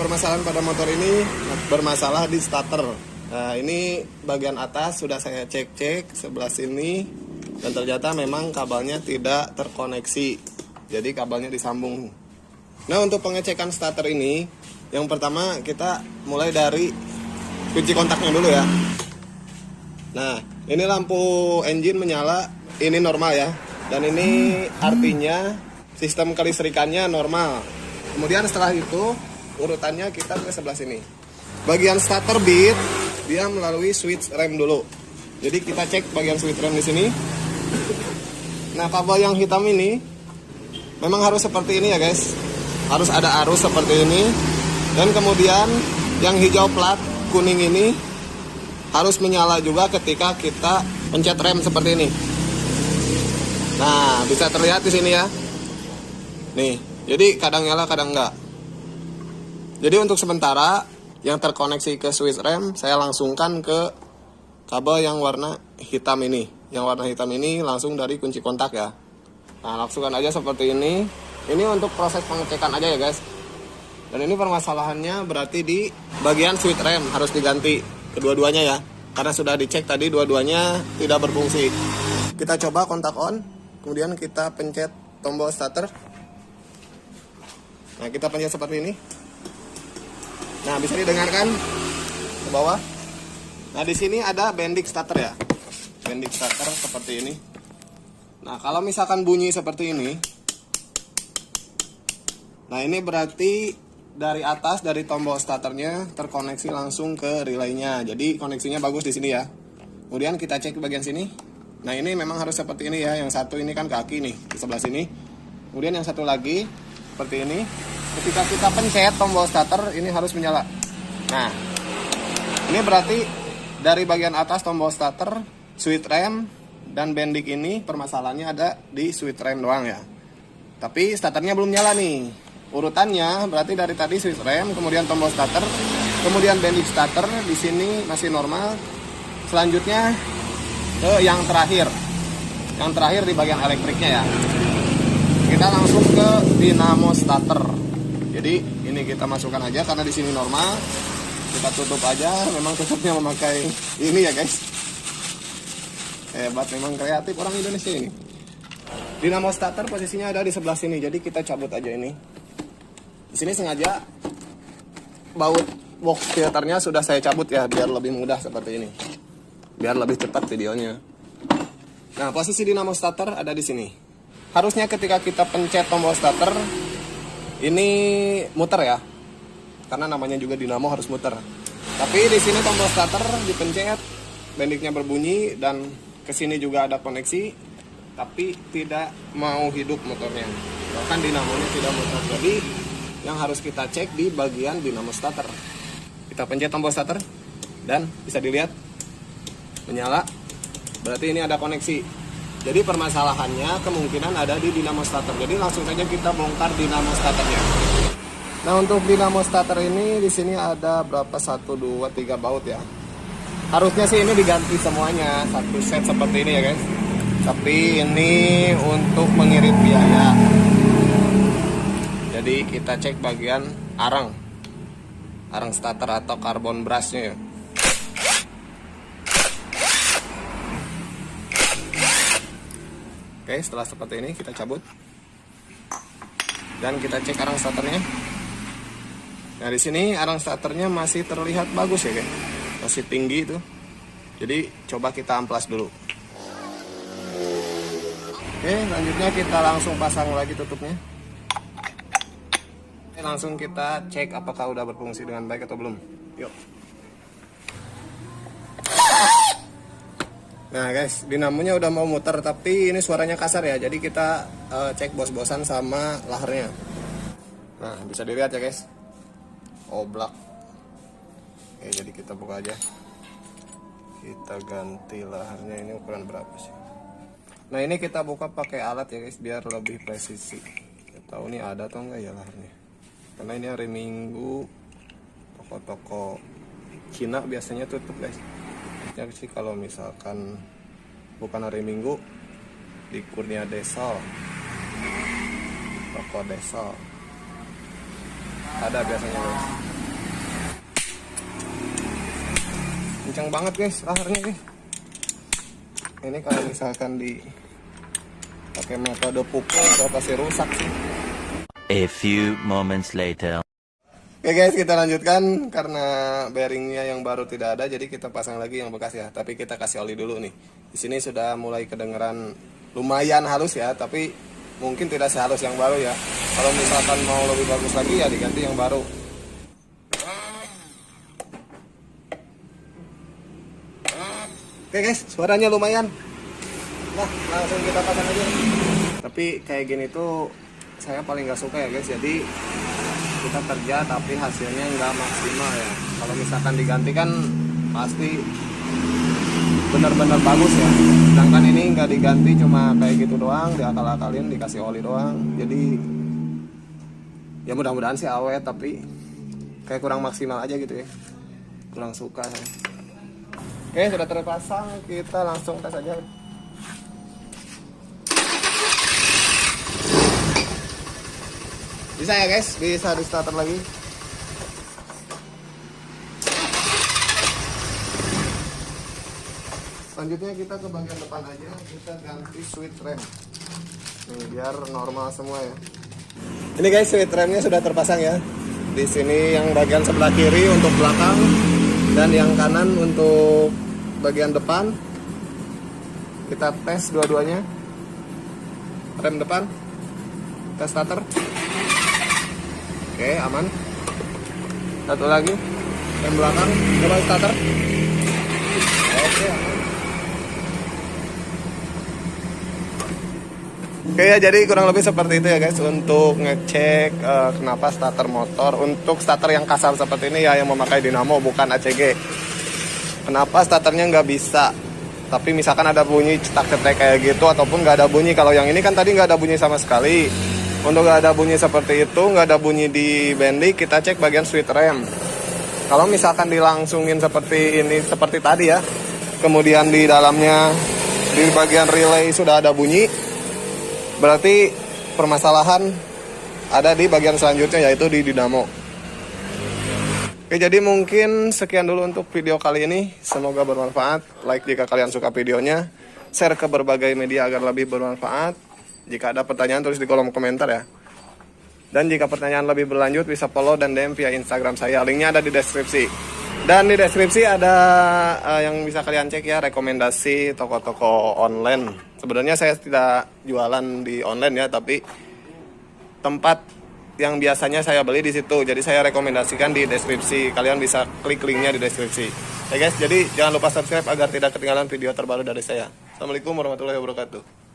permasalahan pada motor ini bermasalah di starter. Nah, ini bagian atas sudah saya cek sebelah sini dan ternyata memang kabelnya tidak terkoneksi. Jadi kabelnya disambung. Nah, untuk pengecekan starter ini, yang pertama kita mulai dari kunci kontaknya dulu ya. Nah, ini lampu engine menyala, ini normal ya. Dan ini artinya sistem kelistrikannya normal. Kemudian setelah itu urutannya kita ke sebelah sini. Bagian starter beat dia melalui switch rem dulu. Jadi kita cek bagian switch rem di sini. Nah, kabel yang hitam ini memang harus seperti ini ya guys. Harus ada arus seperti ini. Dan kemudian yang hijau plat kuning ini harus menyala juga ketika kita pencet rem seperti ini. Nah, bisa terlihat di sini ya. Nih, jadi kadang nyala, kadang enggak. Jadi untuk sementara yang terkoneksi ke switch rem, saya langsungkan ke kabel yang warna hitam ini. Yang warna hitam ini langsung dari kunci kontak ya. Nah, langsungkan aja seperti ini. Ini untuk proses pengecekan aja ya guys. Dan ini permasalahannya berarti di bagian switch rem harus diganti kedua-duanya ya. Karena sudah dicek tadi dua-duanya tidak berfungsi. Kita coba kontak on, kemudian kita pencet tombol starter. Nah, kita pencet seperti ini. Nah, bisa didengarkan ke bawah. Nah, di sini ada bending starter ya. Bending starter seperti ini. Nah, kalau misalkan bunyi seperti ini, nah ini berarti dari atas dari tombol starternya terkoneksi langsung ke relaynya. Jadi koneksinya bagus di sini ya. Kemudian kita cek bagian sini. Nah, ini memang harus seperti ini ya. Yang satu ini kan kaki nih di sebelah sini. Kemudian yang satu lagi seperti ini. Ketika kita pencet tombol starter ini harus menyala. Nah, ini berarti dari bagian atas tombol starter, switch rem dan bending ini permasalahannya ada di switch rem doang ya. Tapi starternya belum nyala nih. Urutannya berarti dari tadi switch rem, kemudian tombol starter, kemudian bending starter di sini masih normal. Selanjutnya ke yang terakhir. Yang terakhir di bagian elektriknya ya. Kita langsung ke dinamo starter. Jadi ini kita masukkan aja karena di sini normal. Kita tutup aja, memang tutupnya memakai ini ya guys. Hebat, memang kreatif orang Indonesia ini. Dinamo starter posisinya ada di sebelah sini, jadi kita cabut aja ini. Di sini sengaja baut box filternya sudah saya cabut ya, biar lebih mudah seperti ini. Biar lebih cepat videonya. Nah, posisi dinamo starter ada di sini. Harusnya ketika kita pencet tombol starter ini muter ya. Karena namanya juga dinamo harus muter. Tapi di sini tombol starter dipencet, bendingnya berbunyi dan ke sini juga ada koneksi, tapi tidak mau hidup motornya. Bahkan dinamonya tidak muter. Jadi yang harus kita cek di bagian dinamo starter. Kita pencet tombol starter dan bisa dilihat menyala. Berarti ini ada koneksi. Jadi permasalahannya kemungkinan ada di dinamo starter. Jadi langsung saja kita bongkar dinamo starternya. Nah, untuk dinamo starter ini di sini ada berapa? 1 2 3 baut ya. Harusnya sih ini diganti semuanya, satu set seperti ini ya guys. Tapi ini untuk mengirit biaya. Jadi kita cek bagian arang starter atau karbon brushnya ya. Oke, setelah seperti ini kita cabut dan kita cek arang starternya. Nah, di sini arang starternya masih terlihat bagus ya guys, masih tinggi itu. Jadi coba kita amplas dulu. Oke, selanjutnya kita langsung pasang lagi tutupnya. Langsung kita cek apakah udah berfungsi dengan baik atau belum. Yuk. Nah guys, dinamonya udah mau muter tapi ini suaranya kasar ya. Jadi kita cek bos-bosan sama laharnya. Nah, bisa dilihat ya guys. Oblak. Oke, jadi kita buka aja. Kita ganti laharnya, ini ukuran berapa sih? Nah, ini kita buka pakai alat ya guys biar lebih presisi. Kita tahu nih ada atau enggak ya laharnya. Karena ini hari Minggu, toko-toko Cina biasanya tutup guys. Ya sih kalau misalkan bukan hari Minggu di Kurnia Desa, toko Desa ada biasanya guys. kencang banget guys laharnya guys. Ini kalau misalkan di pakai metode pukul udah pasti rusak sih. A few moments later. Oke guys, kita lanjutkan karena bearingnya yang baru tidak ada, jadi kita pasang lagi yang bekas ya. Tapi kita kasih oli dulu nih. Di sini sudah mulai kedengeran lumayan halus ya, tapi mungkin tidak sehalus yang baru ya. Kalau misalkan mau lebih bagus lagi ya diganti yang baru. Oke guys, suaranya lumayan. Nah, langsung kita pasang aja. Tapi kayak gini tuh saya paling gak suka ya guys. Jadi kita kerja tapi hasilnya nggak maksimal ya. Kalau misalkan diganti kan pasti benar-benar bagus ya. Sedangkan ini nggak diganti, cuma kayak gitu doang, diakal-akalin, dikasih oli doang. Jadi ya mudah-mudahan sih awet, tapi kayak kurang maksimal aja gitu ya. Kurang suka saya. Oke, sudah terpasang, kita langsung tes aja. Bisa ya guys, bisa di starter lagi. Selanjutnya kita ke bagian depan aja, kita ganti switch rem. Nih, biar normal semua ya. Ini guys, switch remnya sudah terpasang ya. Di sini yang bagian sebelah kiri untuk belakang dan yang kanan untuk bagian depan. Kita tes dua-duanya. Rem depan, tes starter. Oke, aman. Satu lagi, rem belakang, coba starter. Oke, aman. Oke ya, jadi kurang lebih seperti itu ya guys untuk ngecek kenapa starter motor. Untuk starter yang kasar seperti ini ya, yang memakai dinamo bukan ACG. Kenapa starternya nggak bisa? Tapi misalkan ada bunyi cetak-cetak kayak gitu ataupun nggak ada bunyi. Kalau yang ini kan tadi nggak ada bunyi sama sekali. Untuk nggak ada bunyi seperti itu, nggak ada bunyi di bendik, kita cek bagian switch rem. Kalau misalkan dilangsungin seperti ini, seperti tadi ya, kemudian di dalamnya di bagian relay sudah ada bunyi, berarti permasalahan ada di bagian selanjutnya, yaitu di dinamo. Oke, jadi mungkin sekian dulu untuk video kali ini. Semoga bermanfaat. Like jika kalian suka videonya, share ke berbagai media agar lebih bermanfaat. Jika ada pertanyaan tulis di kolom komentar ya. Dan jika pertanyaan lebih berlanjut bisa follow dan DM via Instagram saya. Linknya ada di deskripsi. Dan di deskripsi ada yang bisa kalian cek ya, rekomendasi toko-toko online. Sebenarnya saya tidak jualan di online ya, tapi tempat yang biasanya saya beli di situ. Jadi saya rekomendasikan di deskripsi. Kalian bisa klik linknya di deskripsi. Ya guys, jadi jangan lupa subscribe agar tidak ketinggalan video terbaru dari saya. Assalamualaikum warahmatullahi wabarakatuh.